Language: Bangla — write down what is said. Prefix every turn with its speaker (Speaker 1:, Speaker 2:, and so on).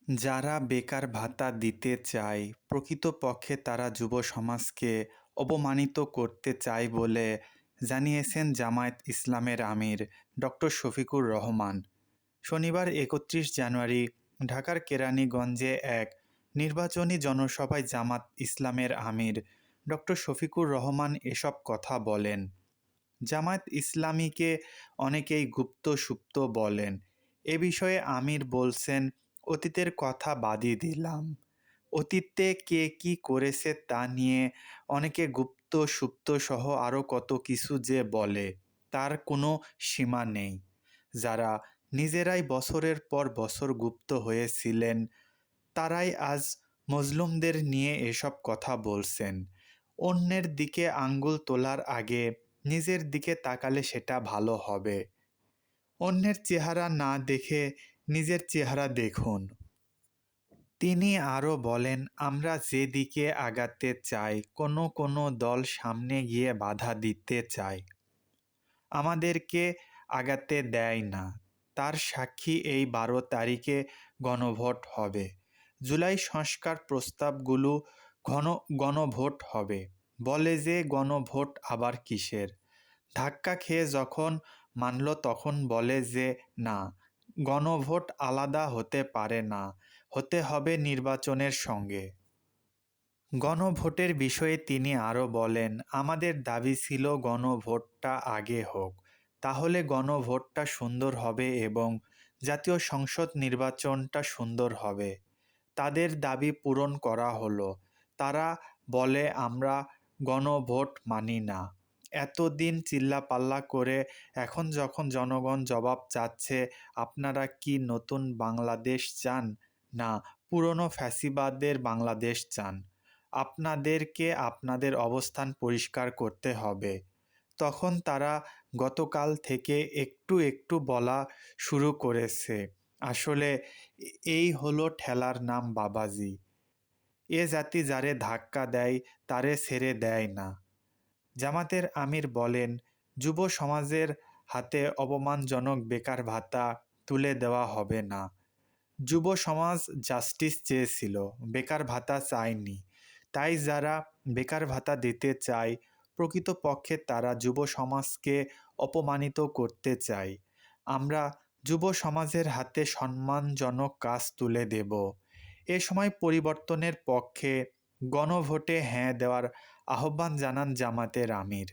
Speaker 1: যারা বেকার ভাতা দিতে চায়, প্রকৃতপক্ষে তারা যুব সমাজকে অপমানিত করতে চায় বলে জানিয়েছেন জামায়াত ইসলামের আমির ডক্টর শফিকুর রহমান। শনিবার ৩১ জানুয়ারি ঢাকার কেরানীগঞ্জে এক নির্বাচনী জনসভায় জামাত ইসলামের আমির ডক্টর শফিকুর রহমান এসব কথা বলেন। জামায়াত ইসলামীকে অনেকেই গুপ্ত সুপ্ত বলেন। এ বিষয়ে আমির বলছেন, অতীতের কথা বাদই দিলাম। অতীতে কে কি করেছে তা নিয়ে অনেকে গুপ্ত সুপ্ত সহ আরও কত কিছু যে বলে, তার কোনো সীমা নেই। যারা নিজেরাই বছরের পর বছর গুপ্ত হয়েছিলেন, তারাই আজ মজলুমদের নিয়ে এসব কথা বলছেন। অন্যের দিকে আঙ্গুল তোলার আগে নিজের দিকে তাকালে সেটা ভালো হবে। অন্যের চেহারা না দেখে নিজের চেহারা দেখুন। তিনি আরও বলেন, আমরা যেদিকে আগাতে চাই, কোনো কোনো দল সামনে গিয়ে বাধা দিতে চায়, আমাদেরকে আগাতে দেয় না। তার সাক্ষী এই ১২ তারিখে গণভোট হবে। জুলাই সংস্কার প্রস্তাবগুলো গণভোট হবে। বলে যে গণভোট আবার কিসের? ধাক্কা খেয়ে যখন মানল তখন বলে যে না, গণভোট আলাদা হতে পারে না, হতে হবে নির্বাচনের সঙ্গে। গণভোটের বিষয়ে তিনি আরও বলেন, আমাদের দাবি ছিল গণভোটটা আগে হোক, তাহলে গণভোটটা সুন্দর হবে এবং জাতীয় সংসদ নির্বাচনটা সুন্দর হবে। তাদের দাবি পূরণ করা হলো। তারা বলে আমরা গণভোট মানি না। এতদিন চিল্লাপাল্লা করে এখন যখন জনগণ জবাব চাচ্ছে, আপনারা কি নতুন বাংলাদেশ চান, না পুরনো ফ্যাসিবাদের বাংলাদেশ চান? আপনাদেরকে আপনাদের অবস্থান পরিষ্কার করতে হবে। তখন তারা গতকাল থেকে একটু একটু বলা শুরু করেছে, আসলে এই হলো ঠেলার নাম বাবাজি। এ জাতি যারে ধাক্কা দেয় তারে ছেড়ে দেয় না। জামাতের আমির বলেন, যুব সমাজের হাতে অপমানজনক বেকার ভাতা তুলে দেওয়া হবে না। যুব সমাজ জাস্টিস চেয়েছিল, বেকার ভাতা চায়নি। তাই যারা বেকার ভাতা দিতে চায়, প্রকৃতপক্ষে তারা যুব সমাজকে অপমানিত করতে চায়। আমরা যুব সমাজের হাতে সম্মানজনক কাজ তুলে দেব। এ সময় পরিবর্তনের পক্ষে গণভোটে হ্যাঁ দেওয়ার আহ্বান জানান জামাতের আমির।